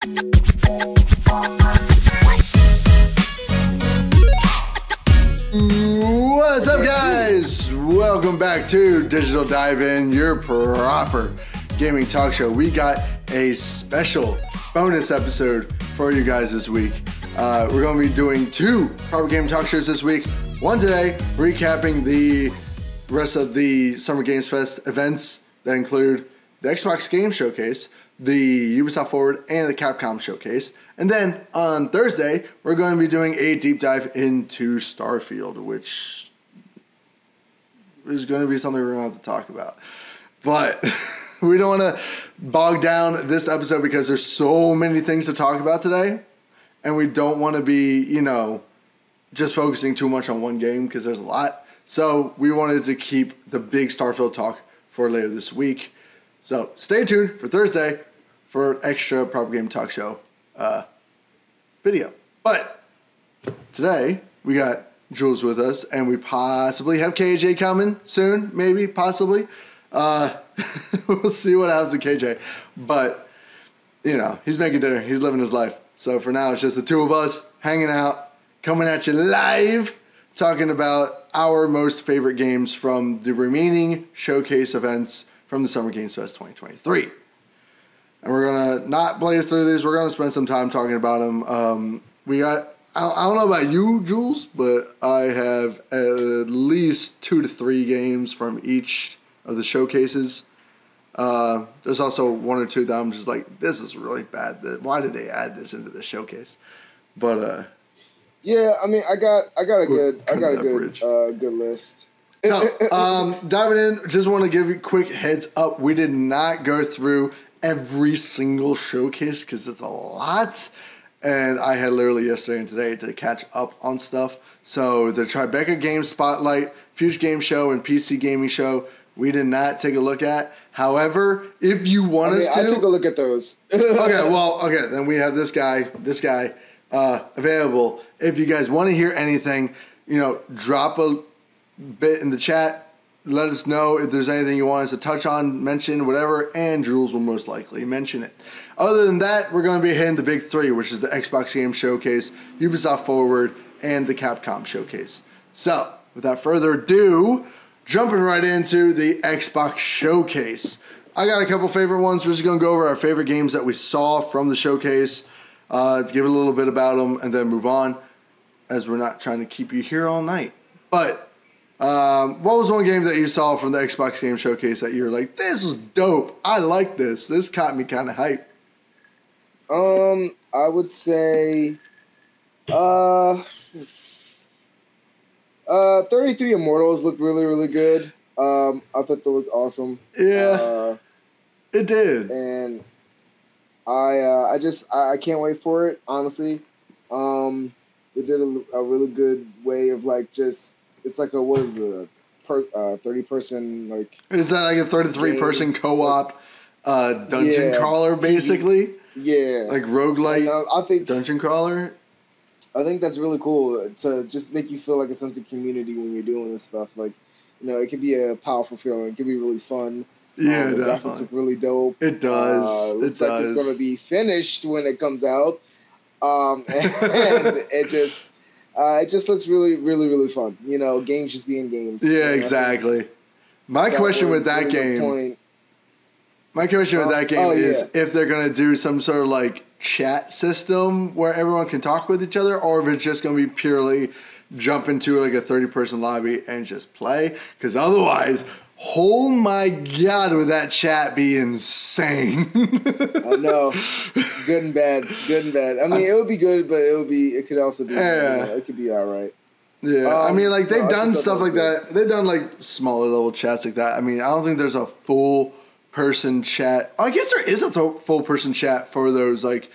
What's up, guys? Welcome back to Digital Dive In, your proper gaming talk show. We got a special bonus episode for you guys this week. We're going to be doing two proper gaming talk shows this week. One today, recapping the rest of the Summer Games Fest events that include the Xbox Game Showcase, the Ubisoft Forward, and the Capcom Showcase. And then on Thursday, we're going to be doing a deep dive into Starfield, which is going to be something we're going to have to talk about. But we don't want to bog down this episode because there's so many things to talk about today. And we don't want to be, just focusing too much on one game because there's a lot. So we wanted to keep the big Starfield talk for later this week. So stay tuned for Thursday for an extra proper game talk show video. But today we got Jules with us, and we possibly have KJ coming soon, maybe, possibly. We'll see what happens to KJ. But, he's making dinner. He's living his life. So for now, it's just the two of us hanging out, coming at you live, talking about our most favorite games from the remaining showcase events from the Summer Games Fest 2023. And we're going to not blaze through these. We're going to spend some time talking about them. We got, I don't know about you, Jules, but I have at least 2 to 3 games from each of the showcases. There's also 1 or 2 that I'm just like, this is really bad. Why did they add this into the showcase? But yeah, I mean, I got a good list. So, diving in, just want to give you a quick heads up. We did not go through every single showcase because it's a lot. And I had literally yesterday and today to catch up on stuff. So the Tribeca Game Spotlight, Future Game Show, and PC Gaming Show, we did not take a look at. However, if you want us to... I took a look at those. Okay, then we have this guy available. If you guys want to hear anything, drop a bit in the chat. Let us know if there's anything you want us to touch on, mention, whatever, and Jules will most likely mention it. Other than that, we're going to be hitting the big 3, which is the Xbox Game Showcase, Ubisoft Forward, and the Capcom Showcase. So, without further ado, jumping right into the Xbox Showcase. I got a couple favorite ones. We're just going to go over our favorite games that we saw from the showcase, give a little bit about them, and then move on, as we're not trying to keep you here all night. But what was one game that you saw from the Xbox Game Showcase that you're like, this is dope, I like this, this caught me kind of hype? I would say 33 Immortals looked really, really good. I thought they looked awesome. Yeah, it did. And I can't wait for it, honestly. They did a really good way of it's like a, what is it, 30-person, like... Is that like a 33-person co-op dungeon crawler, basically? Yeah. Like roguelite I think dungeon crawler? I think that's really cool to just make you feel like a sense of community when you're doing this stuff. Like, it can be a powerful feeling. It can be really fun. Yeah, the graphics look really dope. It does. Looks like it's going to be finished when it comes out. And it just looks really, really, really fun. Games just being games. Yeah, exactly. My question with that game is if they're going to do some sort of like chat system where everyone can talk with each other, or if it's just going to be purely jump into like a 30-person lobby and just play. Because otherwise, oh my God, would that chat be insane? I know. Good and bad. I mean, it would be good, but it could also be, it could be all right. Yeah, I mean, like, they've done stuff like that. They've done, like, smaller level chats like that. I mean, I don't think there's a full-person chat. I guess there is a full-person chat for those, like,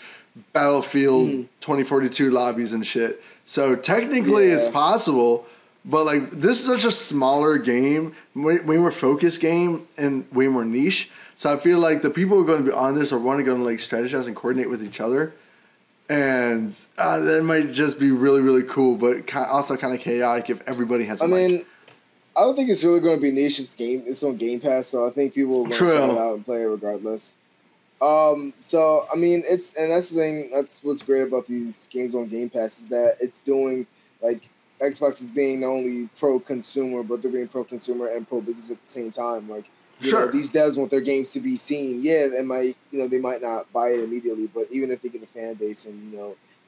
Battlefield 2042 lobbies and shit. So, technically, it's possible. But, like, this is such a smaller game, way more focused game, and way more niche. So, I feel like the people who are going to be on this are going to, like, strategize and coordinate with each other. And that might just be really, really cool, but also kind of chaotic if everybody has a mic. I don't think it's really going to be niche. It's on Game Pass, so I think people will go out and play it regardless. So I mean, that's the thing. That's what's great about these games on Game Pass is that it's doing like Xbox is being not only pro consumer, but they're being pro consumer and pro business at the same time. Like, you know, these devs want their games to be seen. Yeah, they might not buy it immediately, but even if they get a fan base and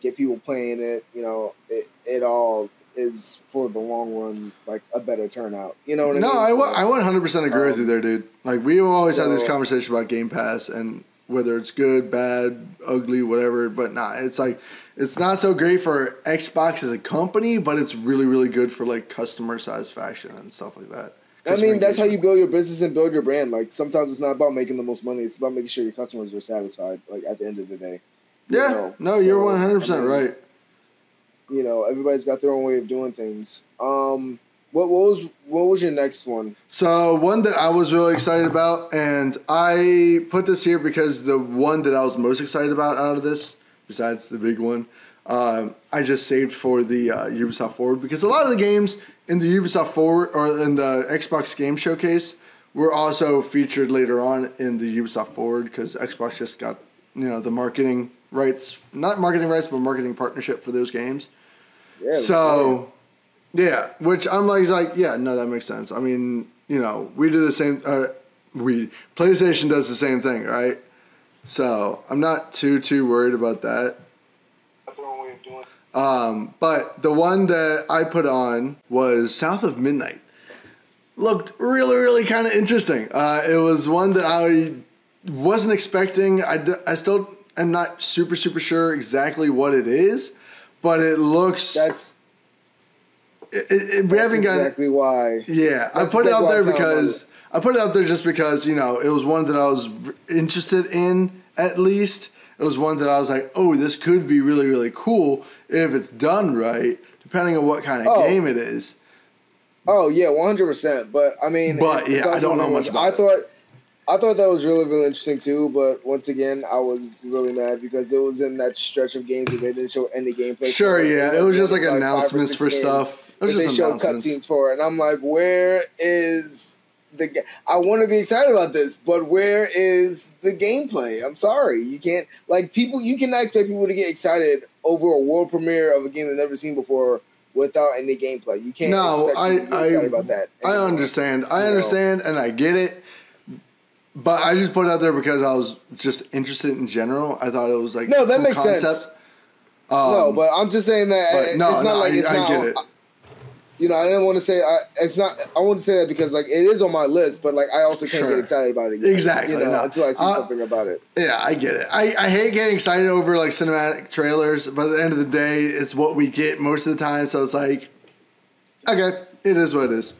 get people playing it, it all is for the long run like a better turnout. You know what I mean? No, I 100% agree with you there, dude. Like we always have this conversation about Game Pass and whether it's good, bad, ugly, whatever. But it's like it's not so great for Xbox as a company, but it's really, really good for like customer satisfaction and stuff like that. I mean, that's how you build your business and build your brand. Like sometimes it's not about making the most money; it's about making sure your customers are satisfied. Like at the end of the day. You're 100% right. Everybody's got their own way of doing things. What was your next one? So one that I was really excited about, and I put this here because the one that I was most excited about out of this, besides the big one, I just saved for the Ubisoft Forward because a lot of the games in the Ubisoft Forward or in the Xbox Game Showcase were also featured later on in the Ubisoft Forward because Xbox just got the marketing rights, not marketing rights, but marketing partnership for those games. Yeah. So. Yeah, which I'm like, that makes sense. I mean, we do the same. PlayStation does the same thing, right? So I'm not too worried about that. But the one that I put on was South of Midnight. Looked really, really kind of interesting. It was one that I wasn't expecting. I still am not super sure exactly what it is, but it looks. We haven't got exactly why. Yeah, I put it out there because I put it out there just because it was one that I was interested in. At least it was one that I was like, oh, this could be really, really cool if it's done right, depending on what kind of game it is. Oh yeah, 100%. But I mean, I don't know much about it. I thought that was really, really interesting too, but once again, I was really mad because it was in that stretch of games where they didn't show any gameplay. Sure, yeah, it was just like announcements for stuff. They showed cutscenes for it, and I'm like, where is the? I want to be excited about this, but where is the gameplay? I'm sorry, you can't people. You cannot expect people to get excited over a world premiere of a game they've never seen before without any gameplay. You can't. No, expect people to get excited about that. I understand. I understand, and I get it. But I just put it out there because I was just interested in general. I thought it was like that makes sense. No, but I'm just saying that it's not like it's not. I get it. I didn't want to say it's not. I want to say that because it is on my list, but I also can't get excited about it yet, exactly until I see something about it. Yeah, I get it. I hate getting excited over cinematic trailers, but at the end of the day, it's what we get most of the time. So it's like, okay, it is what it is.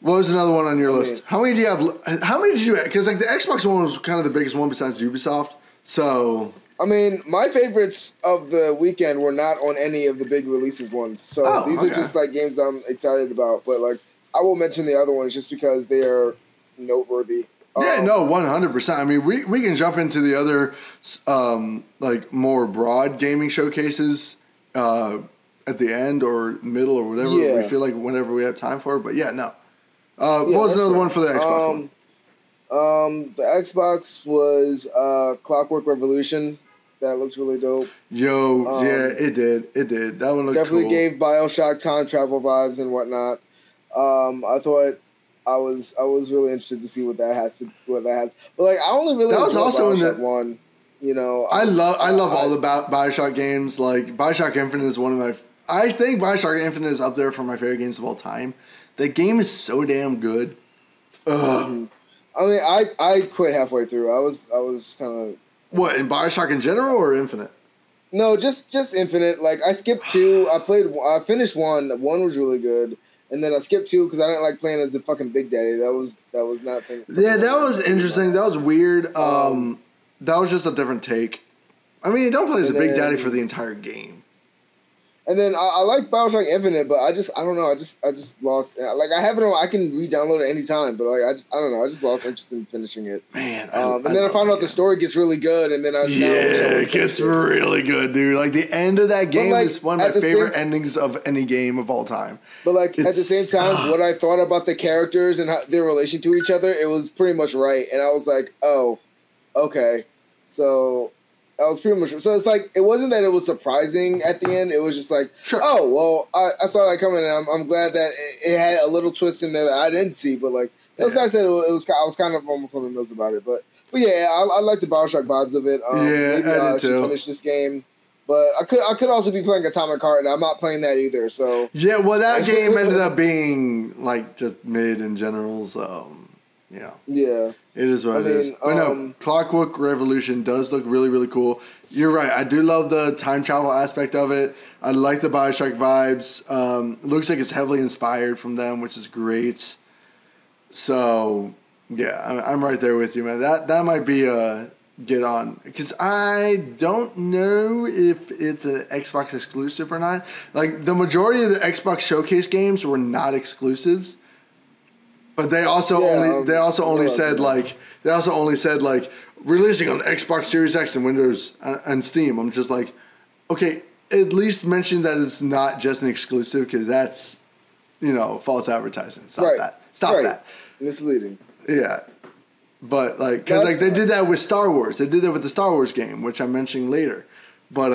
What was another one on your list? How many do you have? How many did you have? Because the Xbox one was kind of the biggest one besides Ubisoft. So I mean, my favorites of the weekend were not on any of the big releases ones. So these are just games I'm excited about. But I will mention the other ones just because they are noteworthy. Yeah, no, 100%. I mean, we can jump into the other more broad gaming showcases at the end or middle or whatever we feel like whenever we have time for. But yeah, no. What was another one for the Xbox one? The Xbox was Clockwork Revolution. That looks really dope. Yeah, it did. That one looked definitely cool. gave BioShock time travel vibes and whatnot. I thought I was really interested to see what that has. But I only really that was also BioShock in the one. I love all the BioShock games. BioShock Infinite is one of my. I think BioShock Infinite is up there for my favorite games of all time. The game is so damn good. Ugh. Mm-hmm. I mean, I quit halfway through. I was kind of. What, in BioShock in general or Infinite? No, just Infinite. I skipped 2. I finished 1. 1 was really good, and then I skipped 2 because I didn't like playing as a fucking Big Daddy. That was not. Yeah, that was interesting. That was weird. That was just a different take. I mean, you don't play as a Big Daddy for the entire game. And then I like BioShock Infinite, but I don't know. I just lost. I have it on. I can re-download it anytime, but I don't know. I just lost interest in finishing it. Man, and then I found out the story gets really good, and then it gets really good, dude. The end of that game is one of my favorite endings of any game of all time. But at the same time, what I thought about the characters and their relation to each other, it was pretty much right, and I was like, oh, okay, so I was pretty much so it's like it wasn't that it was surprising at the end. It was just like, Sure. oh well, I saw that coming, and I'm glad that it had a little twist in there that I didn't see. But like it was nice that it was I was kind of almost on the nose about it. But yeah, I like the Bioshock vibes of it. Maybe I did too. finish this game. But I could also be playing Atomic Heart, and I'm not playing that either. So yeah, well, that game ended up being like just mid in general. So yeah, it is what it is. But no, Clockwork Revolution does look really, really cool. You're right. I do love the time travel aspect of it. I like the Bioshock vibes. It looks like it's heavily inspired from them, which is great. So yeah, I'm right there with you, man. That might be a get on, because I don't know if it's an Xbox exclusive or not. Like the majority of the Xbox Showcase games were not exclusives, but they also only said releasing on Xbox Series X and Windows and Steam. I'm just like, okay, at least mention that it's not just an exclusive, because that's false advertising. Stop that. Misleading. Yeah. But because they did that with Star Wars. They did that with the Star Wars game, which I'm mentioning later. But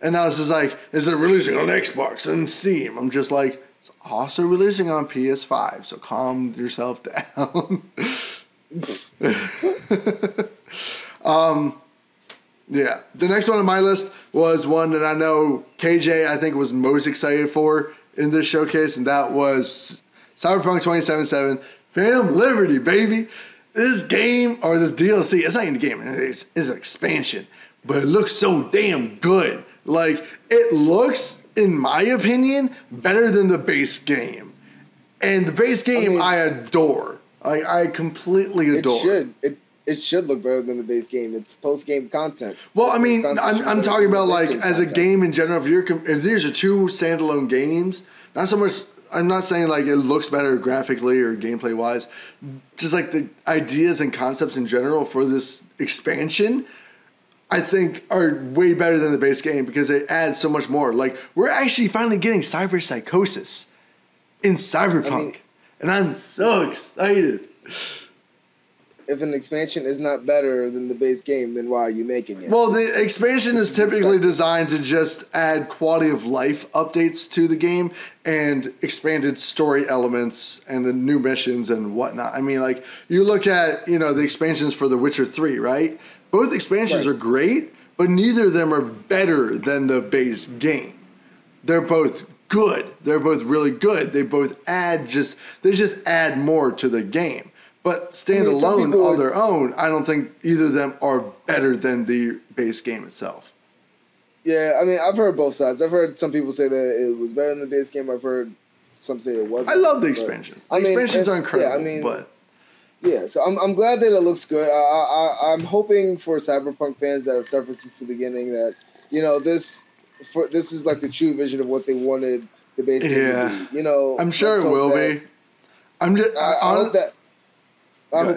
and now it's just like, is it releasing on Xbox and Steam? I'm just like, it's also releasing on PS5. So calm yourself down. Yeah. The next one on my list was one that I know KJ I think was most excited for in this showcase, and that was Cyberpunk 2077 Phantom Liberty, baby. This game, or this DLC, it's not even a game, it's an expansion, but it looks so damn good. Like, it looks, in my opinion, better than the base game. And the base game, I adore. I completely adore. It should look better than the base game. It's post-game content. Well, I mean, I'm talking about, like, as a game in general, if these are two standalone games, not so much... I'm not saying like it looks better graphically or gameplay wise, just like the ideas and concepts in general for this expansion, I think are way better than the base game, because they add so much more. Like, we're actually finally getting cyber psychosis in Cyberpunk, and I'm so excited. If an expansion is not better than the base game, then why are you making it? Well, the expansion is typically designed to just add quality of life updates to the game and expanded story elements and the new missions and whatnot. I mean, like, you look at, the expansions for The Witcher 3, right? Both expansions are great, but neither of them are better than the base game. They're both good. They're both really good. They both they just add more to the game. But standalone on their own, I don't think either of them are better than the base game itself. Yeah, I mean, I've heard both sides. I've heard some people say that it was better than the base game. I've heard some say it wasn't. I love the expansions. The expansions are incredible. Yeah, so I'm glad that it looks good. I'm hoping for Cyberpunk fans that have suffered since the beginning that this is like the true vision of what they wanted the base game to be. I'm sure it will be. I hope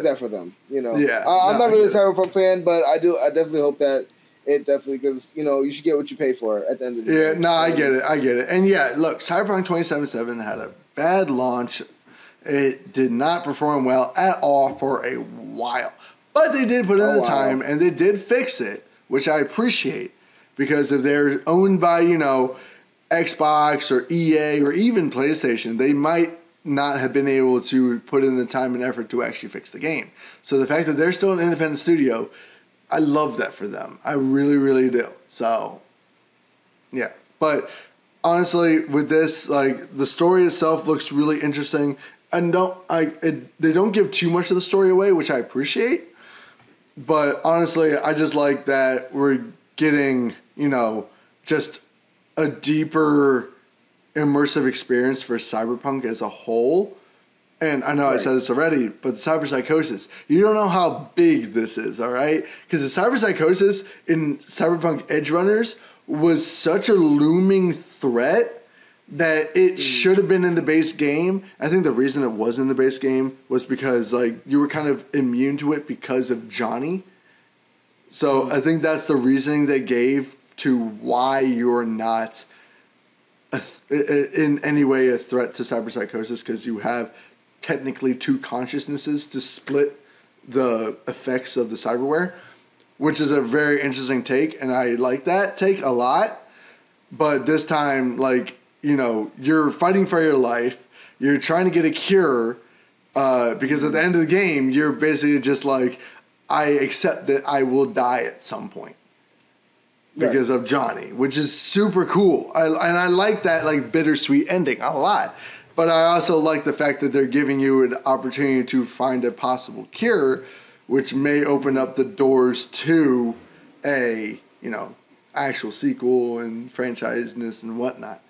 that for them, Yeah, I'm not really a Cyberpunk fan, but I definitely hope that it definitely, because you should get what you pay for at the end of the day. Yeah, no, I get it, and yeah, look, Cyberpunk 2077 had a bad launch. It did not perform well at all for a while, but they did put in the time and they did fix it, which I appreciate, because if they're owned by Xbox or EA or even PlayStation, they might not have been able to put in the time and effort to actually fix the game. So the fact that they're still an independent studio, I love that for them. I really, really do. So, yeah. But honestly, with this, like, the story itself looks really interesting. And they don't give too much of the story away, which I appreciate. But honestly, I just like that we're getting, just a deeper immersive experience for Cyberpunk as a whole. And I know I said this already, but the cyber psychosis, you don't know how big this is, all right? Because the cyber psychosis in Cyberpunk Edgerunners was such a looming threat that it should have been in the base game. I think the reason it was in the base game was because you were kind of immune to it because of Johnny. So I think that's the reasoning they gave to why you're not in any way a threat to cyberpsychosis, because you have technically two consciousnesses to split the effects of the cyberware, which is a very interesting take, and I like that take a lot. But this time, like, you know, you're fighting for your life, you're trying to get a cure, because at the end of the game, you're basically just like, I accept that I will die at some point because of Johnny, which is super cool. And I like that, like, bittersweet ending a lot. But I also like the fact that they're giving you an opportunity to find a possible cure, which may open up the doors to a, you know, actual sequel and franchiseness and whatnot.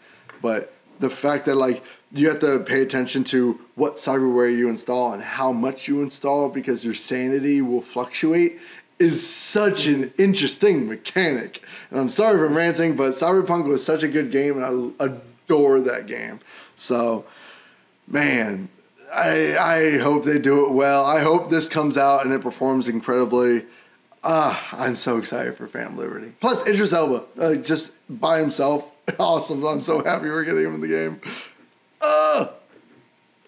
But the fact that, like, you have to pay attention to what cyberware you install and how much you install because your sanity will fluctuate is such an interesting mechanic. And I'm sorry for ranting, but Cyberpunk was such a good game, and I adore that game. So, man, I hope they do it well. I hope this comes out and it performs incredibly. I'm so excited for Phantom Liberty. Plus, Idris Elba, just by himself, awesome. I'm so happy we're getting him in the game.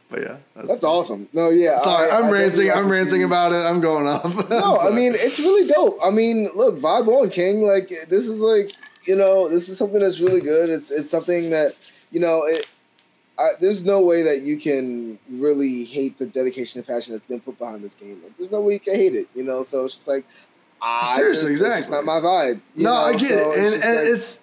But yeah, that's awesome. No, yeah. Sorry, I'm ranting. I'm ranting about it. I'm going off. No, I mean, it's really dope. I mean, look, vibe on, King. Like, this is like, you know, this is something that's really good. It's something that, you know, there's no way that you can really hate the dedication and passion that's been put behind this game. Like, there's no way you can hate it, you know. So it's just like, seriously, exactly. It's not my vibe. No, I get it, and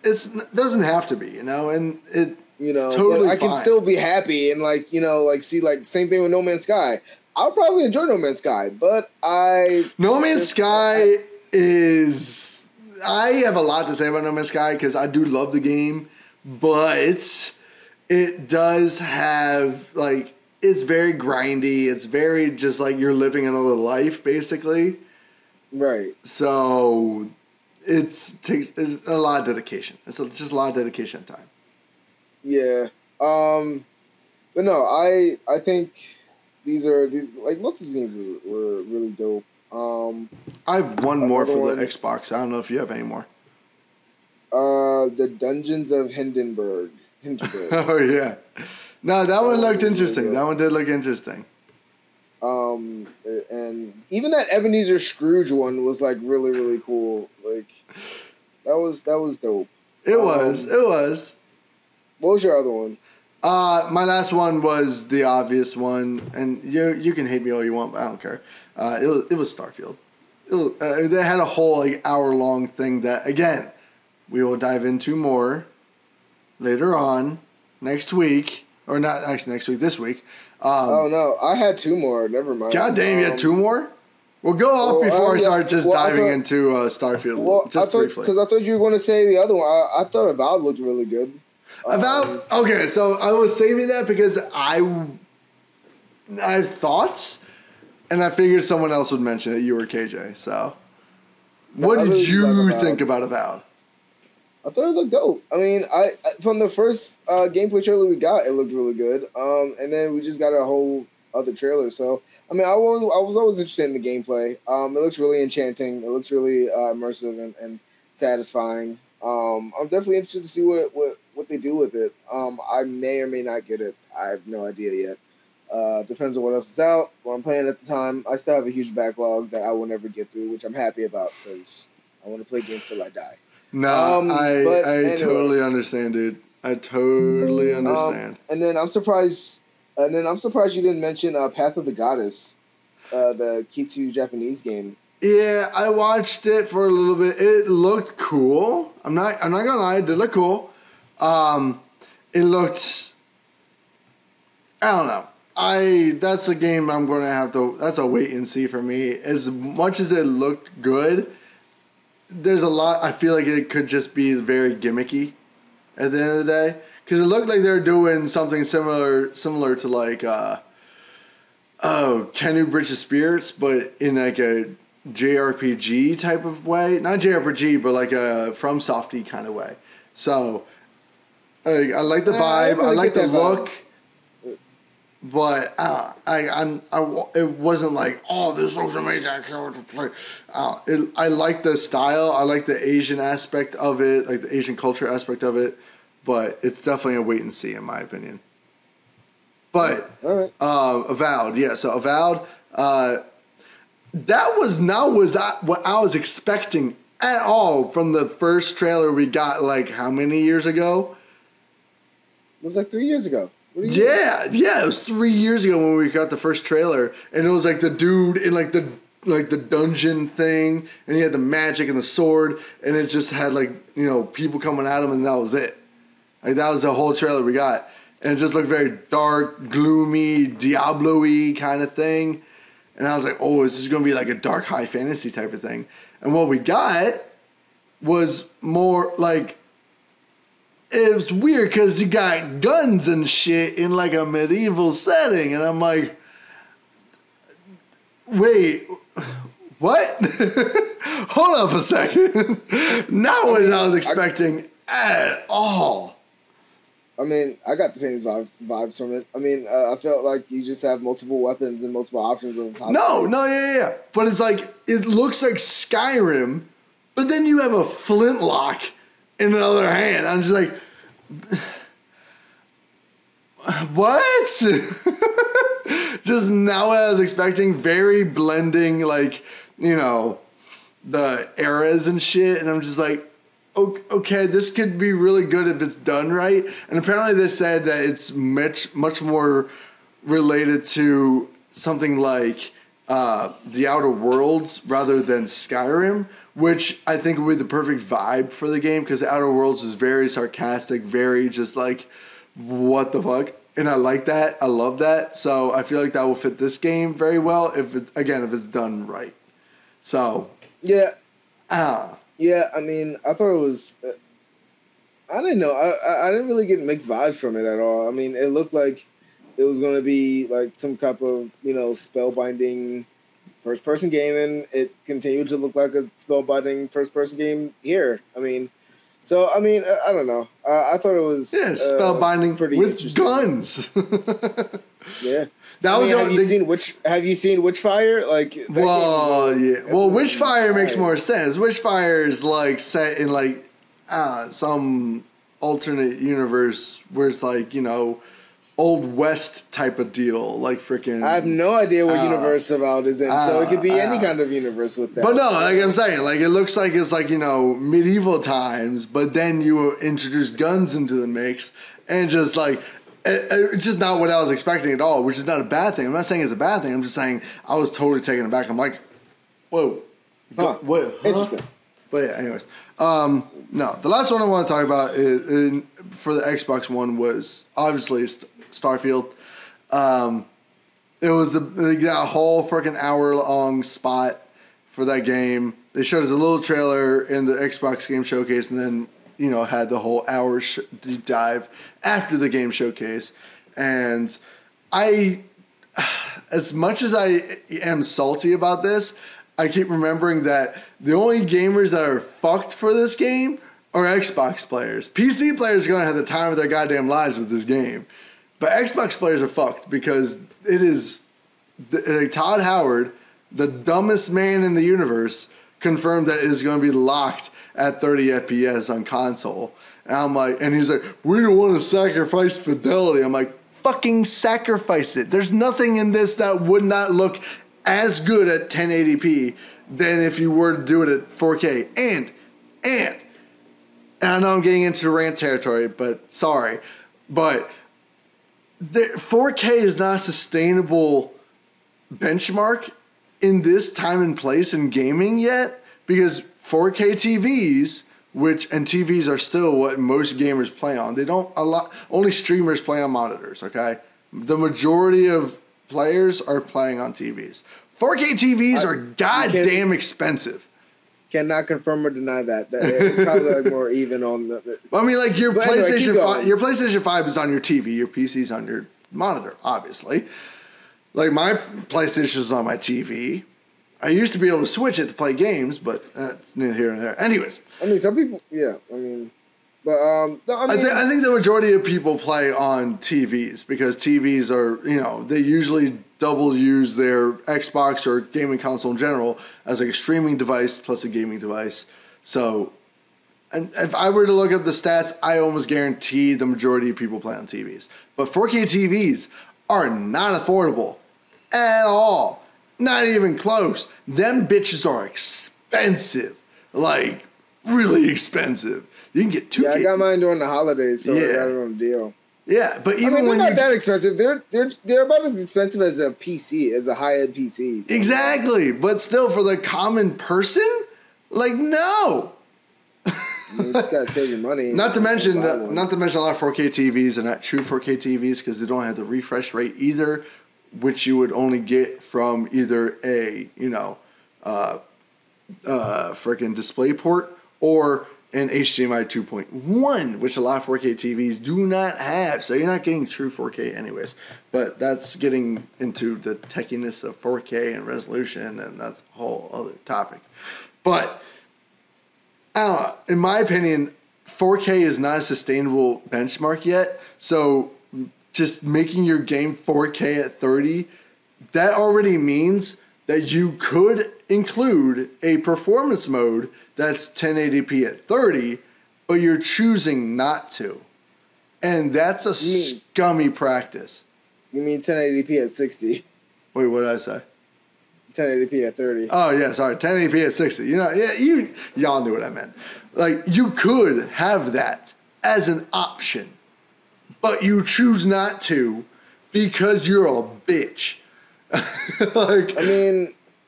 it doesn't have to be, you know, and it. You know, totally but I can fine. still be happy and, like, you know, like, see, like, same thing with No Man's Sky. I'll probably enjoy No Man's Sky, but No Man's Sky is. I have a lot to say about No Man's Sky because I do love the game, but it does have, like, it's very grindy. It's very just like you're living another life, basically. Right. So it's a lot of dedication. It's just a lot of dedication and time. Yeah. But no, I think these like most of these games were really dope. I have one more for the Xbox. I don't know if you have any more. The Dungeons of Hindenburg. Oh yeah. No, that one looked interesting. Really, that one did look interesting. And even that Ebenezer Scrooge one was, like, really, really cool. Like, that was dope. It was. What was your other one? My last one was the obvious one, and you can hate me all you want, but I don't care. It was Starfield. They had a whole, like, hour-long thing that, again, we will dive into more later on next week, or not actually next week, this week. Oh no, I had two more. Never mind. God damn, you had two more? Well, go off before I start diving into Starfield just briefly. Because I thought you were going to say the other one. I thought Avowed looked really good. Okay, so I was saving that because I have thoughts, and I figured someone else would mention it. You were KJ, so. What did you think about Avowed? I thought it looked dope. I mean, I from the first gameplay trailer we got, it looked really good. And then we just got a whole other trailer. So, I mean, I was always interested in the gameplay. It looks really enchanting. It looks really immersive and satisfying. I'm definitely interested to see what they do with it. I may or may not get it. I have no idea yet. Depends on what else is out, what I'm playing at the time. I still have a huge backlog that I will never get through, which I'm happy about because I want to play games till I die. No, I totally understand, dude. I totally understand. And then I'm surprised you didn't mention Path of the Goddess, the Kitsu Japanese game. Yeah, I watched it for a little bit. It looked cool. I'm not gonna lie, it did look cool. It looked, I don't know. That's a game I'm gonna have to. That's a wait and see for me. As much as it looked good, there's a lot. I feel like it could just be very gimmicky at the end of the day because it looked like they're doing something similar to like Kenu Bridge of Spirits, but in like a JRPG type of way. Not JRPG, but like a FromSofty kind of way. So I like the vibe. I like the look. But it wasn't like, oh, this looks amazing. I can't wait to play. I like the style. I like the Asian aspect of it, like the Asian culture aspect of it. But it's definitely a wait and see, in my opinion. But all right. Avowed, yeah. So Avowed, that was not what I was expecting at all from the first trailer we got. Like how many years ago? It was like 3 years ago. Yeah, it was 3 years ago when we got the first trailer, and it was like the dude in like the dungeon thing, and he had the magic and the sword, and it just had like, you know, people coming at him, and that was it. Like that was the whole trailer we got, and it just looked very dark, gloomy, Diablo-y kind of thing. And I was like, oh, this is going to be like a dark high fantasy type of thing. And what we got was more like, it was weird because you got guns and shit in like a medieval setting. And I'm like, wait, what? Hold up a second. Not what I was expecting at all. I mean, I got the same vibes from it. I mean, I felt like you just have multiple weapons and multiple options of how yeah. But it's like, it looks like Skyrim, but then you have a flintlock in the other hand. I'm just like, what? Just not what I was expecting. Very blending, like, you know, the eras and shit. And I'm just like, okay, this could be really good if it's done right. And apparently they said that it's much more related to something like The Outer Worlds rather than Skyrim, which I think would be the perfect vibe for the game, because The Outer Worlds is very sarcastic, very just like, what the fuck? And I like that. I love that. So I feel like that will fit this game very well if it's done right. So yeah. Yeah, I mean, I thought it was. I didn't know. I didn't really get mixed vibes from it at all. I mean, it looked like it was going to be like some type of, you know, spellbinding first-person game, and it continued to look like a spellbinding first-person game here. I mean, I don't know. I thought it was spellbinding pretty with guns. Yeah. Have you seen Witchfire? Like, well, yeah. Well, Witchfire makes more sense. Witchfire is like set in like some alternate universe where it's like, you know, Old West type of deal, like freaking. I have no idea what universe Avowed is in, so it could be any kind of universe with that. But no, like I'm saying, like it looks like it's like, you know, medieval times, but then you introduce guns into the mix, and just like. It's just not what I was expecting at all, which is not a bad thing. I'm not saying it's a bad thing. I'm just saying I was totally taken aback. I'm like, whoa. What? Interesting. But yeah, anyways. No, the last one I want to talk about for the Xbox One was obviously Starfield. It was that whole freaking hour-long spot for that game. They showed us a little trailer in the Xbox Game Showcase, and then, you know, had the whole hour deep dive after the game showcase. And as much as I am salty about this, I keep remembering that the only gamers that are fucked for this game are Xbox players. PC players are going to have the time of their goddamn lives with this game. But Xbox players are fucked because it is Todd Howard, the dumbest man in the universe, confirmed that it is going to be locked at 30 FPS on console. And I'm like, and he's like, we don't want to sacrifice fidelity. I'm like, fucking sacrifice it. There's nothing in this that would not look as good at 1080p than if you were to do it at 4K. And I know I'm getting into rant territory, but sorry. But 4K is not a sustainable benchmark in this time and place in gaming yet, because 4K TVs, and TVs are still what most gamers play on. Only streamers play on monitors, okay? The majority of players are playing on TVs. 4K TVs are goddamn expensive. Cannot confirm or deny that. It's probably like more even on the. I mean, like your PlayStation 5 is on your TV, your PC's on your monitor, obviously. Like my PlayStation is on my TV. I used to be able to switch it to play games, but that's neither here nor there. Anyways. I mean, some people, yeah. I mean, but I think the majority of people play on TVs because TVs are, you know, they usually double use their Xbox or gaming console in general as like a streaming device plus a gaming device. So, and if I were to look up the stats, I almost guarantee the majority of people play on TVs. But 4K TVs are not affordable at all. Not even close. Them bitches are expensive. Like, really expensive. You can get 2K. Yeah, I got mine during the holidays, so I got it on a deal. Yeah, but even they're not that expensive. They're about as expensive as a PC, as a high-end PC. So. Exactly, but still, for the common person, like, no. You just gotta save your money. Not to mention a lot of 4K TVs are not true 4K TVs because they don't have the refresh rate either, which you would only get from either a freaking DisplayPort or an HDMI 2.1, which a lot of 4K TVs do not have. So you're not getting true 4K anyways. But that's getting into the techiness of 4K and resolution, and that's a whole other topic. But in my opinion, 4K is not a sustainable benchmark yet. So just making your game 4K at 30, that already means that you could include a performance mode that's 1080p at 30, but you're choosing not to. And that's a scummy practice. You mean 1080p at 60? Wait, what did I say? 1080p at 30. Oh, yeah, sorry. 1080p at 60. Y'all knew what I meant. Like, you could have that as an option, but you choose not to because you're a bitch.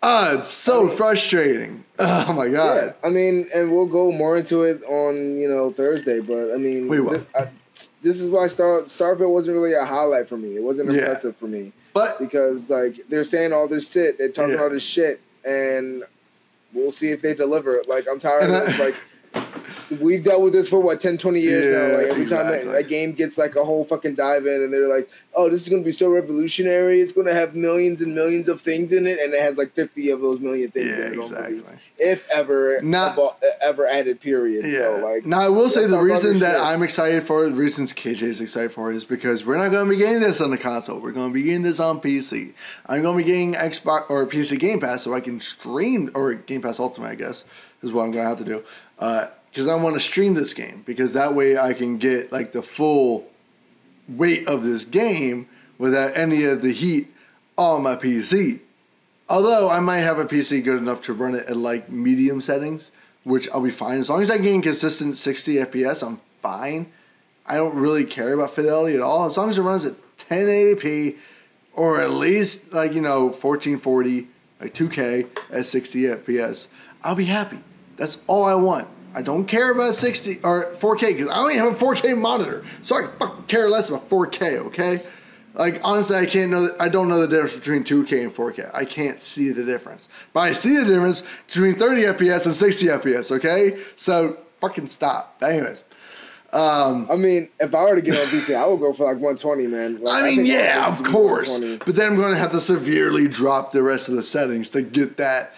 It's so frustrating. Oh my god. Yeah, and we'll go more into it on Thursday. But this is why Starfield wasn't really a highlight for me. It wasn't impressive for me. But because they're saying all this shit, they're talking all this shit, and we'll see if they deliver. Like, I'm tired of we've dealt with this for 10, 20 years now. Like, every time a game gets a whole fucking dive in, and they're like, "Oh, this is going to be so revolutionary. It's going to have millions and millions of things in it," and it has 50 of those million things in it. Exactly. If ever added. Period. Yeah. So, now I will say the reason that I'm excited for it, the reasons KJ is excited for it, is because we're not going to be getting this on the console. We're going to be getting this on PC. I'm going to be getting Xbox or PC Game Pass so I can stream, or Game Pass Ultimate, I guess, is what I'm going to have to do. Because I want to stream this game, because that way I can get the full weight of this game without any of the heat on my PC. Although I might have a PC good enough to run it at medium settings, which I'll be fine. As long as I gain consistent 60 FPS, I'm fine. I don't really care about fidelity at all. As long as it runs at 1080p or at least 1440, 2K at 60 FPS, I'll be happy. That's all I want. I don't care about 60 or 4K because I only have a 4K monitor, so I fucking care less about 4K. Okay, honestly, I don't know the difference between 2K and 4K. I can't see the difference, but I see the difference between 30 FPS and 60 FPS. Okay, so fucking stop. But anyways, if I were to get on PC, I would go for 120, man. Of course, but then I'm going to have to severely drop the rest of the settings to get that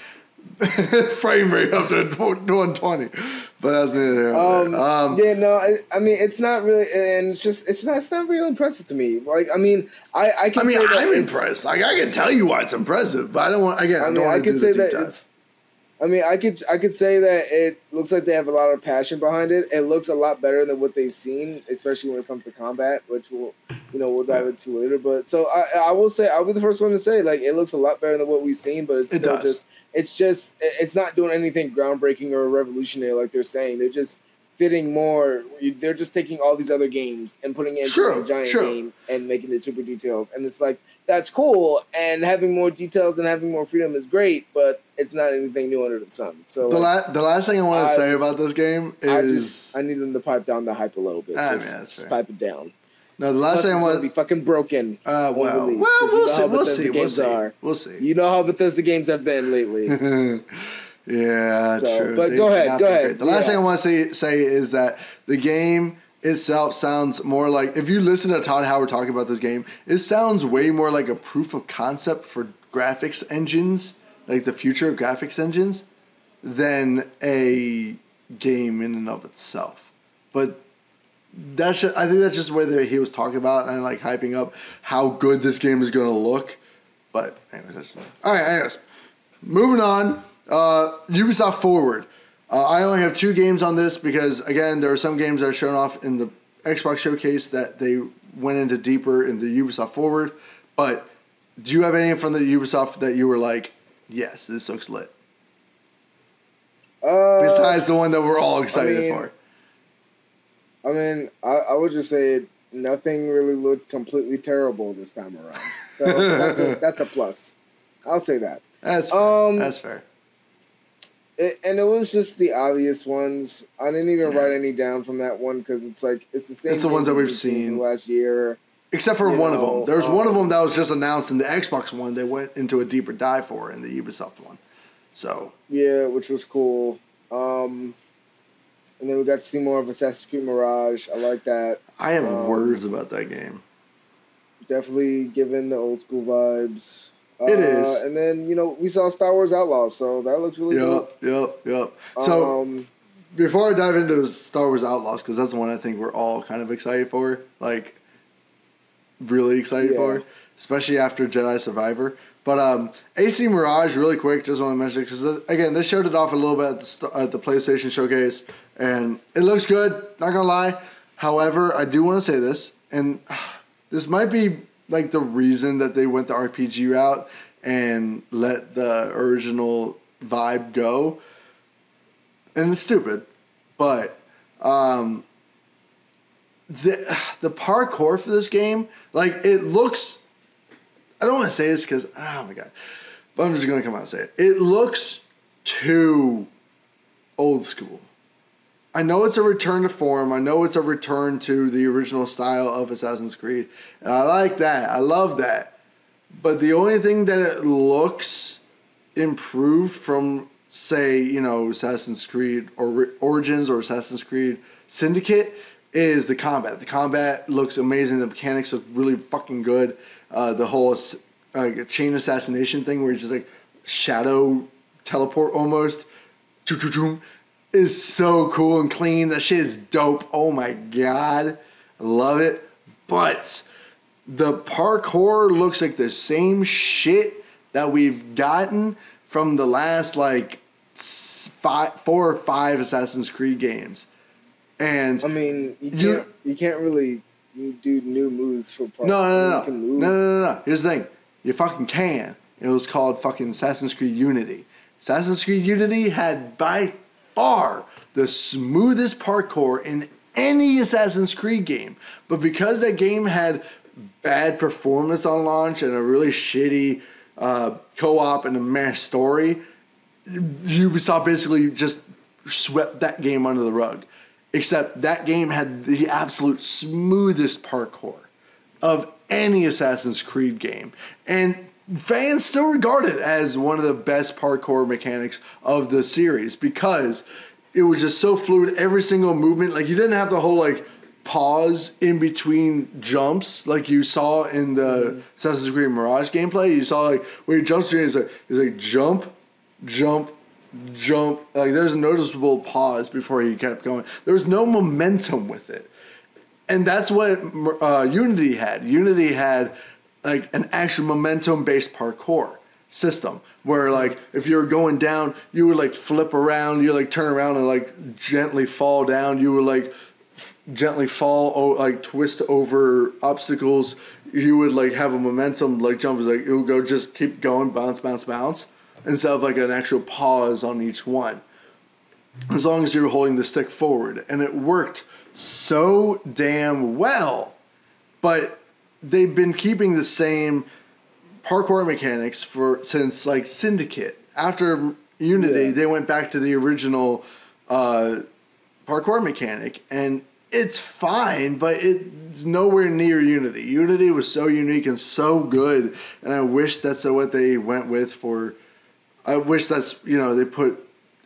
frame rate up to 120, but that's neither it's not really, and it's not really impressive to me. I'm impressed. I can tell you why it's impressive, but I don't want. Again, I could say that I could say that it looks like they have a lot of passion behind it. It looks a lot better than what they've seen, especially when it comes to combat, which we'll dive into later. But so I will say, I'll be the first one to say, it looks a lot better than what we've seen, but it's not doing anything groundbreaking or revolutionary like they're saying. They're just fitting more. They're just taking all these other games and putting it into a giant game and making it super detailed. And it's that's cool, and having more details and having more freedom is great, but it's not anything new under the sun. So the last thing I want to say about this game is I need them to pipe down the hype a little bit. Just pipe it down. No, the last thing I want to be fucking broken. We'll see. You know how Bethesda games have been lately. Yeah, true. But go ahead. The last thing I want to say is that the game itself sounds more like, if you listen to Todd Howard talking about this game, it sounds way more like a proof of concept for graphics engines, the future of graphics engines, than a game in and of itself. But I think that's just the way that he was talking about and hyping up how good this game is going to look. But anyways, all right. Anyways, moving on. Ubisoft Forward. I only have 2 games on this because, again, there are some games that are shown off in the Xbox Showcase that they went into deeper in the Ubisoft Forward. But do you have anything from the Ubisoft that you were like, yes, this looks lit? Besides the one that we're all excited for. I mean, I would just say nothing really looked completely terrible this time around. So that's a plus. I'll say that. That's fair. That's fair. And it was just the obvious ones. I didn't even write any down from that one because it's the same. It's the ones that we've seen last year. Except for one of them. There's one of them that was just announced in the Xbox one. They went into a deeper dive for in the Ubisoft one. So yeah, which was cool. And then we got to see more of Assassin's Creed Mirage. I like that. I have words about that game. Definitely giving the old school vibes. It is. And then, we saw Star Wars Outlaws, so that looks really good. Yep. So, before I dive into Star Wars Outlaws, because that's the one I think we're all kind of excited for, really excited for, especially after Jedi Survivor. But AC Mirage, really quick, just want to mention it, because, again, they showed it off a little bit at the PlayStation Showcase, and it looks good, not going to lie. However, I do want to say this, and this might be the reason that they went the RPG route and let the original vibe go. And it's stupid, but the parkour for this game, it looks, I don't want to say this because, oh my god, but I'm just going to come out and say it. It looks too old school. I know it's a return to form. I know it's a return to the original style of Assassin's Creed. And I like that. I love that. But the only thing that it looks improved from, say, Assassin's Creed or Origins or Assassin's Creed Syndicate is the combat. The combat looks amazing. The mechanics look really fucking good. The whole chain assassination thing where you just shadow teleport almost. Is so cool and clean. That shit is dope. Oh my god. I love it. But the parkour looks like the same shit that we've gotten from the last 4 or 5 Assassin's Creed games. And I mean, you can't really do new moves for parkour. No. Here's the thing. You fucking can. It was called fucking Assassin's Creed Unity. Assassin's Creed Unity had by far the smoothest parkour in any Assassin's Creed game. But because that game had bad performance on launch and a really shitty co-op and a meh story, Ubisoft basically just swept that game under the rug. Except that game had the absolute smoothest parkour of any Assassin's Creed game. And fans still regard it as one of the best parkour mechanics of the series because it was just so fluid. Every single movement, you didn't have the whole pause in between jumps like you saw in the Assassin's Creed Mirage gameplay. You saw where he jumps through, it's jump, jump, jump. There's a noticeable pause before he kept going. There was no momentum with it, and that's what Unity had. Unity had an actual momentum-based parkour system where, if you were going down, you would, flip around, you turn around and, gently fall down. You would, gently fall, twist over obstacles. You would, have a momentum, jump. It would go, just keep going, bounce, bounce, bounce, instead of, an actual pause on each one. As long as you're holding the stick forward. And it worked so damn well. But they've been keeping the same parkour mechanics since Syndicate. After Unity, they went back to the original parkour mechanic, and it's fine, but it's nowhere near Unity. Unity was so unique and so good, and I wish that's what they went with for. I wish that's they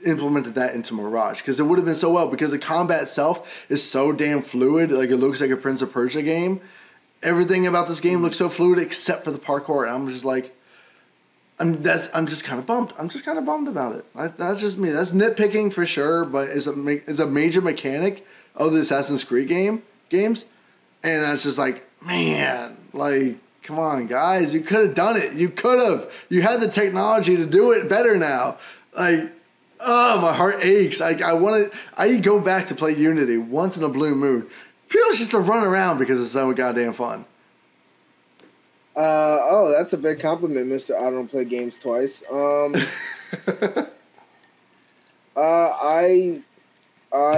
implemented that into Mirage because it would have been so well because the combat itself is so damn fluid. It looks like a Prince of Persia game. Everything about this game looks so fluid except for the parkour. And I'm just I'm just kind of bummed. I'm just kind of bummed about it. That's just me. That's nitpicking for sure, but it's a major mechanic of the Assassin's Creed games. And that's just man, come on, guys. You could have done it. You could have. You had the technology to do it better now. My heart aches. I go back to play Unity once in a blue moon. People just to run around because it's so goddamn fun. Oh, that's a big compliment, Mister. I don't play games twice. I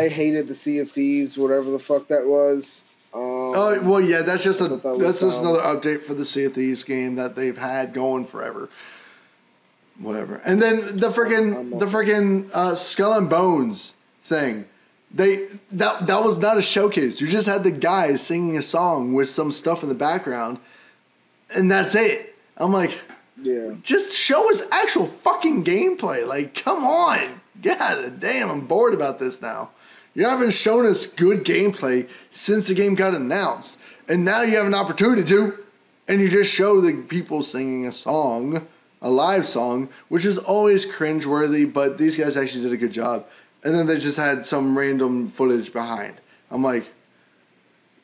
hated the Sea of Thieves, whatever the fuck that was. Oh well, yeah, that's just another update for the Sea of Thieves game that they've had going forever. Whatever, and then the freaking Skull and Bones thing. That was not a showcase. You just had the guys singing a song with some stuff in the background, and that's it. I'm like, yeah, just show us actual fucking gameplay. Like, come on, god damn, I'm bored about this now. You haven't shown us good gameplay since the game got announced, and now you have an opportunity to, and you just show the people singing a song, a live song, which is always cringeworthy. But these guys actually did a good job. And then they just had some random footage behind. I'm like,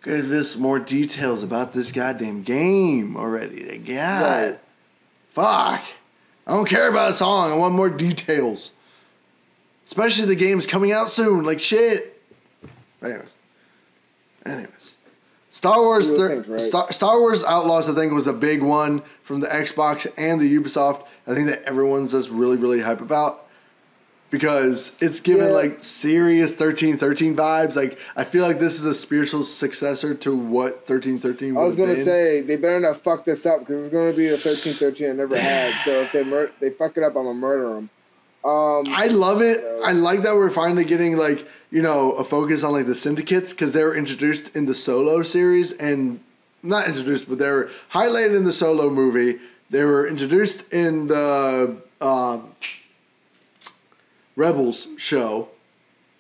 give us more details about this goddamn game already. God. Right. Fuck. I don't care about a song. I want more details. Especially the game's coming out soon. Like, shit. Anyways. Star Wars Star Wars Outlaws, I think, was a big one from the Xbox and the Ubisoft. I think that everyone's just really, really hype about. Because it's given like serious 1313 vibes. Like, I feel like this is a spiritual successor to what 1313 was. I was going to say, they better not fuck this up because it's going to be the 1313 I never had. So if they fuck it up, I'm going to murder them. I love it. I like that we're finally getting like, you know, a focus on like the syndicates because they were introduced in the Solo series and not introduced, but they were highlighted in the Solo movie. They were introduced in the Rebels show,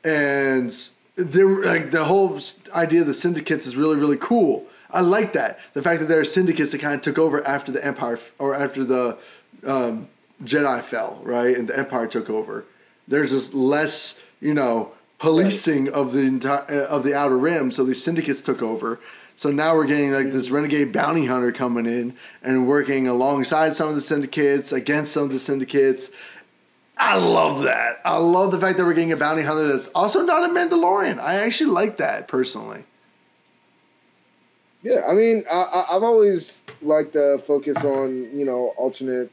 and they were like the whole idea of the syndicates is really, really cool. I like that. The fact that there are syndicates that kind of took over after the Empire or after the Jedi fell, right, and the Empire took over. There's just less, you know, policing of the Outer Rim, so these syndicates took over. So now we're getting like this renegade bounty hunter coming in and working alongside some of the syndicates, against some of the syndicates. I love that. I love the fact that we're getting a bounty hunter that's also not a Mandalorian. I actually like that personally. Yeah, I mean, I've always liked the focus on, you know, alternate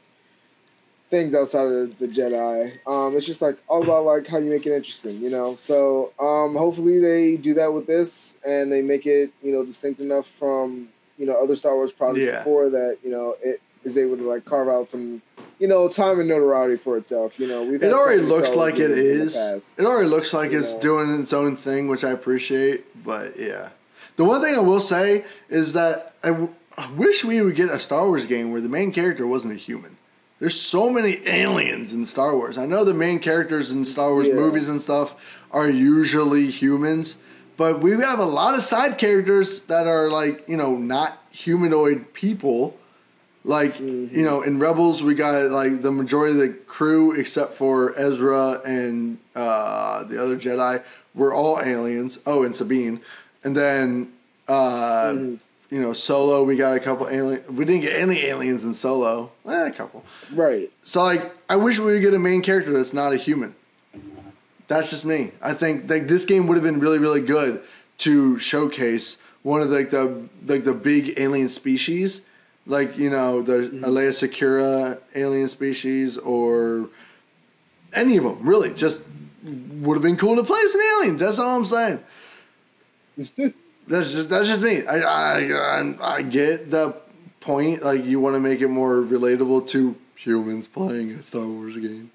things outside of the Jedi. It's just like all about like how you make it interesting, you know. So hopefully they do that with this and they make it, you know, distinct enough from, you know, other Star Wars projects before that, you know, it is able to like carve out some, you know, time and notoriety for itself. You know, it already looks like it is. It already looks like it's doing its own thing, which I appreciate. But yeah, the one thing I will say is that I wish we would get a Star Wars game where the main character wasn't a human. There's so many aliens in Star Wars. I know the main characters in Star Wars movies and stuff are usually humans, but we have a lot of side characters that are like, you know, not humanoid people. Like, you know, in Rebels, we got, like, the majority of the crew, except for Ezra and the other Jedi, were all aliens. Oh, and Sabine. And then, you know, Solo, we got a couple aliens. We didn't get any aliens in Solo. A couple. Right. So, like, I wish we would get a main character that's not a human. That's just me. I think, like, this game would have been really, really good to showcase one of, like, the big alien species. Like, you know, the Alea Secura alien species or any of them, really. Just would have been cool to play as an alien. That's all I'm saying. That's just me. I get the point. Like, you want to make it more relatable to humans playing a Star Wars game.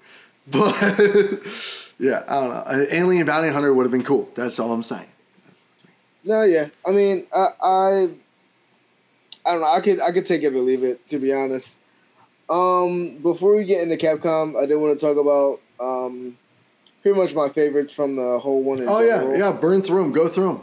But, yeah, I don't know. An alien bounty hunter would have been cool. That's all I'm saying. No, yeah. I mean, I don't know. I could take it or leave it, to be honest. Before we get into Capcom, I did want to talk about pretty much my favorites from the whole one. Yeah. Burn through them. Go through them.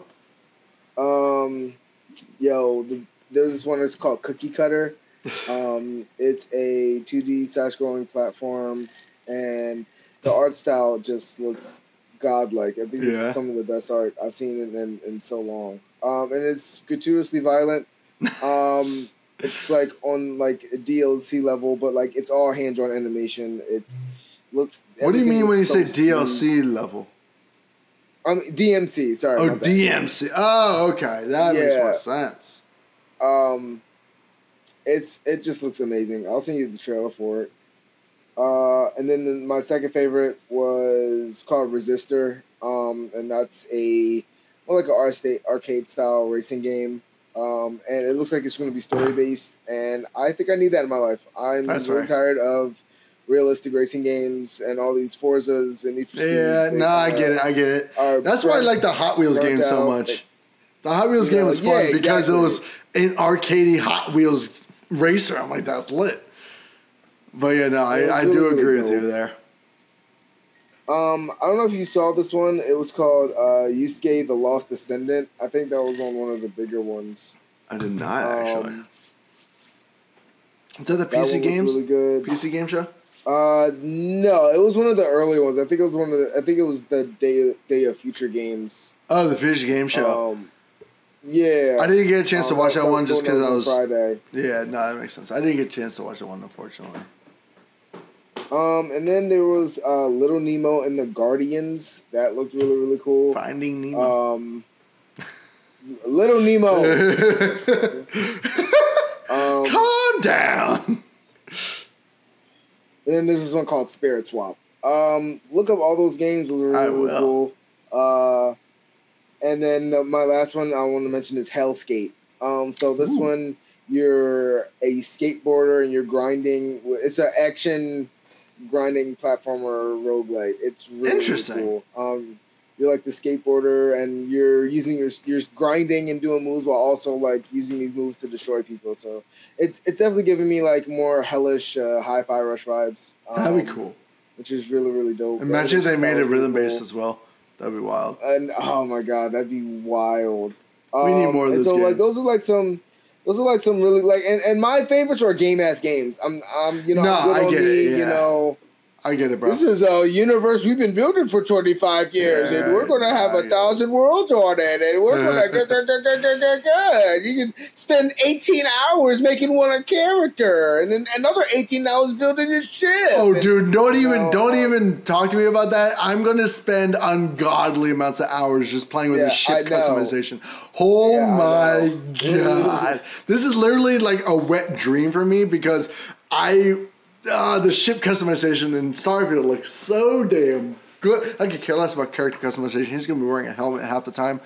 There's this one that's called Cookie Cutter. It's a 2D side-scrolling platform, and the art style just looks godlike. I think it's some of the best art I've seen in so long. And it's gratuitously violent. It's like on like a DLC level, but like it's all hand-drawn animation. It looks. What do you mean when you say DLC level? DMC. Sorry. Oh, DMC. Oh, okay, that makes more sense. it just looks amazing. I'll send you the trailer for it. And then my second favorite was called Resistor, and that's like an arcade style racing game. And it looks like it's going to be story based, and I think I need that in my life. I'm really tired of realistic racing games and all these Forzas and Need for Speed. Yeah, no, I get it. That's why I like the Hot Wheels game so much. The Hot Wheels game was fun because it was an arcadey Hot Wheels racer. I'm like, that's lit. But yeah, no, I do agree with you there. I don't know if you saw this one. It was called Yusuke the Lost Descendant. I think that was on one of the bigger ones. I did not actually. Is that the PC games? Really good. PC game show? No, it was one of the early ones. I think it was the Day of Future Games. Oh, the Future Game Show. Yeah. I didn't get a chance to watch that one just because I was Friday. Yeah, no, that makes sense. I didn't get a chance to watch that one, unfortunately. And then there was Little Nemo and the Guardians. That looked really, really cool. Finding Nemo. Little Nemo. Calm down. And then there's this one called Spirit Swap. Look up all those games. Those are really cool. And then my last one I want to mention is Hellskate. So this one, you're a skateboarder and you're grinding. It's an action grinding platformer roguelite. It's really, interesting. Really cool. You're like the skateboarder and you're you're grinding and doing moves while also like using these moves to destroy people. So it's definitely giving me like more hellish Hi-Fi Rush vibes. That'd be cool. Which is really, really dope. Imagine if they made it rhythm based as well. That'd be wild. And oh my god, that'd be wild. We need more of those games. Like those are like some really like and my favorites are game ass games. I get it. Yeah. I get it, bro. This is a universe we've been building for 25 years, and we're going to have 1,000 worlds on it, and we're going to you can spend 18 hours making one a character, and then another 18 hours building your ship. Oh, dude, don't even talk to me about that. I'm going to spend ungodly amounts of hours just playing with the ship customization. Oh my god, this is literally like a wet dream for me because the ship customization in Starfield looks so damn good. I could care less about character customization. He's going to be wearing a helmet half the time.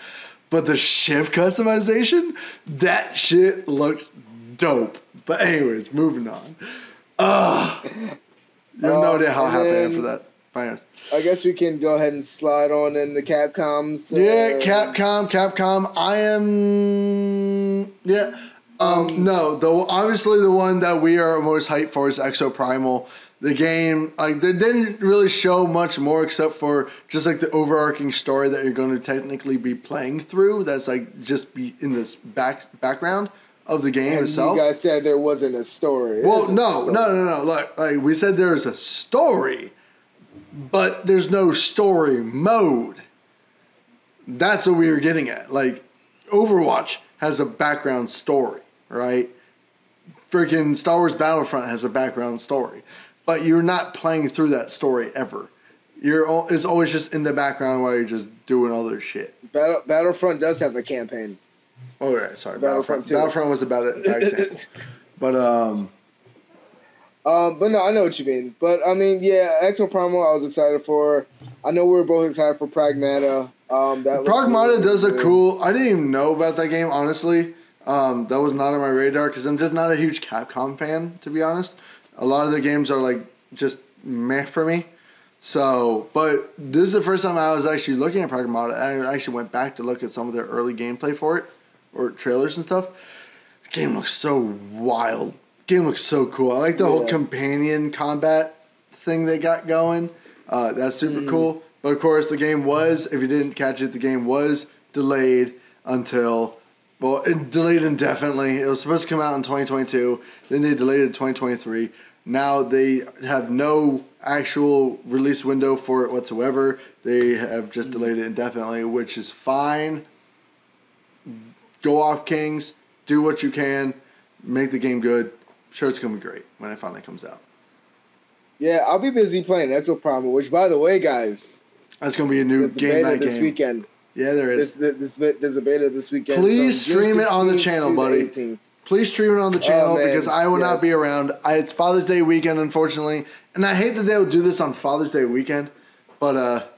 But the ship customization, that shit looks dope. But anyways, moving on. You have no idea how happy I am for that. Finance. I guess we can go ahead and slide on in the Capcoms. Capcom. I am... Yeah. Obviously the one that we are most hyped for is Exo Primal. The game, like, they didn't really show much more except for just like the overarching story that you're going to technically be playing through. That's like just be in this background of the game itself. You guys said there wasn't a story. Well, no. Like we said, there's a story, but there's no story mode. That's what we were getting at. Like, Overwatch has a background story. Right? Freaking Star Wars Battlefront has a background story. But you're not playing through that story ever. It's always just in the background while you're just doing other shit. Battlefront does have a campaign. Oh, right. Sorry. Battlefront 2. Battlefront was about it. But no, I know what you mean. But, I mean, yeah, Exo Primal I was excited for. I know we were both excited for Pragmata. Pragmata does a cool... I didn't even know about that game, honestly. That was not on my radar because I'm just not a huge Capcom fan, to be honest. A lot of their games are like just meh for me. So, but this is the first time I was actually looking at Pragmata. I actually went back to look at some of their early gameplay for it, or trailers and stuff. The game looks so wild. The game looks so cool. I like the whole companion combat thing they got going. That's super cool. But of course, the game was, if you didn't catch it, the game was delayed until... Well, it delayed indefinitely. It was supposed to come out in 2022. Then they delayed it to 2023. Now they have no actual release window for it whatsoever. They have just delayed it indefinitely, which is fine. Go off, Kings. Do what you can. Make the game good. I'm sure it's going to be great when it finally comes out. Yeah, I'll be busy playing Exo Primal, which, by the way, guys... That's going to be a new game night game. This weekend. Yeah, there is. There's a beta this weekend. Please stream it on the channel, buddy. Please stream it on the channel because I will not be Yes. around. It's Father's Day weekend, unfortunately. And I hate that they'll do this on Father's Day weekend. But,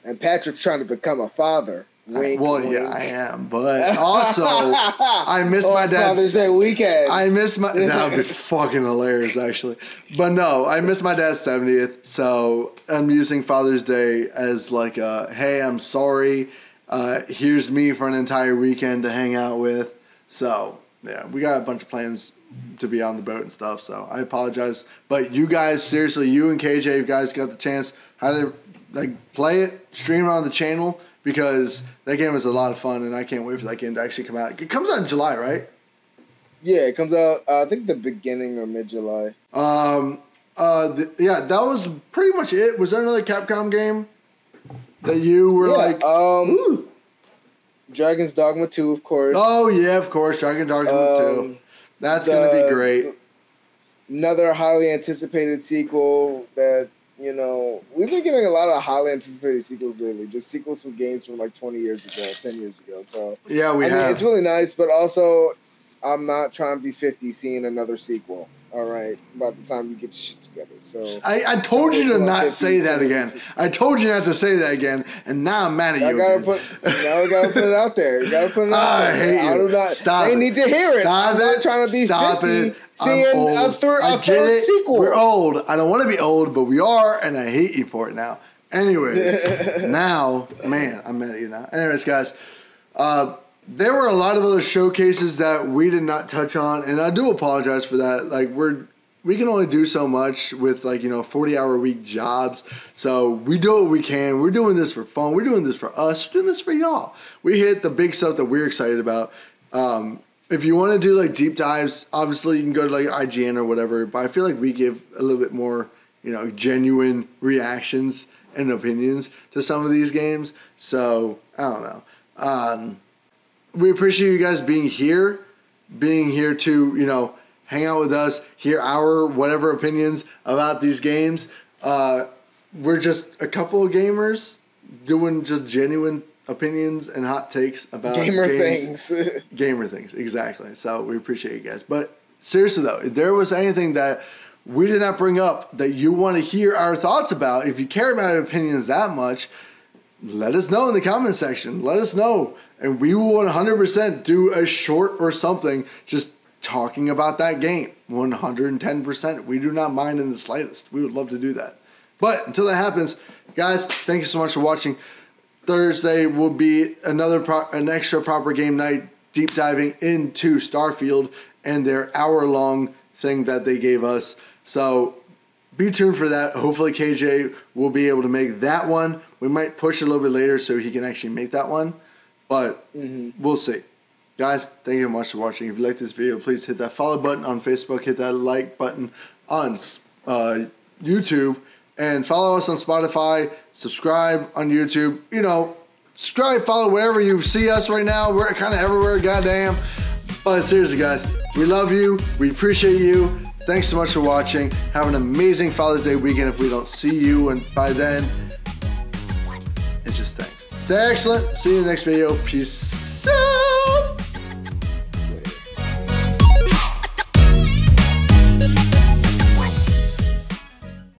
And Patrick's trying to become a father. Wink, well, wink. yeah, I am. But also, I miss my dad's... Father's Day weekend. I miss my... That would be fucking hilarious, actually. But no, I miss my dad's 70th. So I'm using Father's Day as like a, hey, I'm sorry. Here's me for an entire weekend to hang out with. So, yeah, we got a bunch of plans to be on the boat and stuff. So I apologize. But you guys, seriously, you and KJ, you guys got the chance how to like play it, stream it on the channel. Because that game was a lot of fun, and I can't wait for that game to actually come out. It comes out in July, right? Yeah, it comes out, I think, the beginning or mid-July. Yeah, that was pretty much it. Was there another Capcom game that you were ooh? Dragon's Dogma 2, of course. Oh, yeah, of course. Dragon's Dogma 2. That's going to be great. Another highly anticipated sequel that... You know, we've been getting a lot of highly anticipated sequels lately. Just sequels from games from like 20 years ago, 10 years ago. So yeah, we have. mean, it's really nice, but also I'm not trying to be 50 seeing another sequel. All right, by the time you get your shit together. So I told you to not say that again. I told you not to say that again, and now I'm mad at you. Now we gotta put it out there. You gotta put it out there. I hate you. Stop. They need to hear it. I'm not trying to be 50 seeing a third sequel. We're old. I don't want to be old, but we are, and I hate you for it now. Anyways, now, man, I'm mad at you now. Anyways, guys, there were a lot of other showcases that we did not touch on, and I do apologize for that. Like, we can only do so much with, like, 40-hour-a-week jobs. So we do what we can. We're doing this for fun. We're doing this for us. We're doing this for y'all. We hit the big stuff that we're excited about. If you want to do, like, deep dives, obviously you can go to, like, IGN or whatever. But I feel like we give a little bit more, genuine reactions and opinions to some of these games. So, I don't know. We appreciate you guys being here to, hang out with us, hear our whatever opinions about these games. We're just a couple of gamers doing just genuine opinions and hot takes about games. Gamer things, exactly. So we appreciate you guys. But seriously though, if there was anything that we did not bring up that you want to hear our thoughts about, if you care about our opinions that much, let us know in the comment section. Let us know. And we will 100% do a short or something just talking about that game. 110%. We do not mind in the slightest. We would love to do that. But until that happens, guys, thank you so much for watching. Thursday will be an extra proper game night deep diving into Starfield and their hour-long thing that they gave us. So be tuned for that. Hopefully KJ will be able to make that one. We might push it a little bit later so he can actually make that one. But we'll see. Guys, thank you so much for watching. If you like this video, please hit that follow button on Facebook. Hit that like button on YouTube. And follow us on Spotify. Subscribe on YouTube. Subscribe, follow wherever you see us right now. We're kind of everywhere, goddamn. But seriously, guys, we love you. We appreciate you. Thanks so much for watching. Have an amazing Father's Day weekend if we don't see you. And by then, it's just thanks. Stay excellent. See you in the next video. Peace out.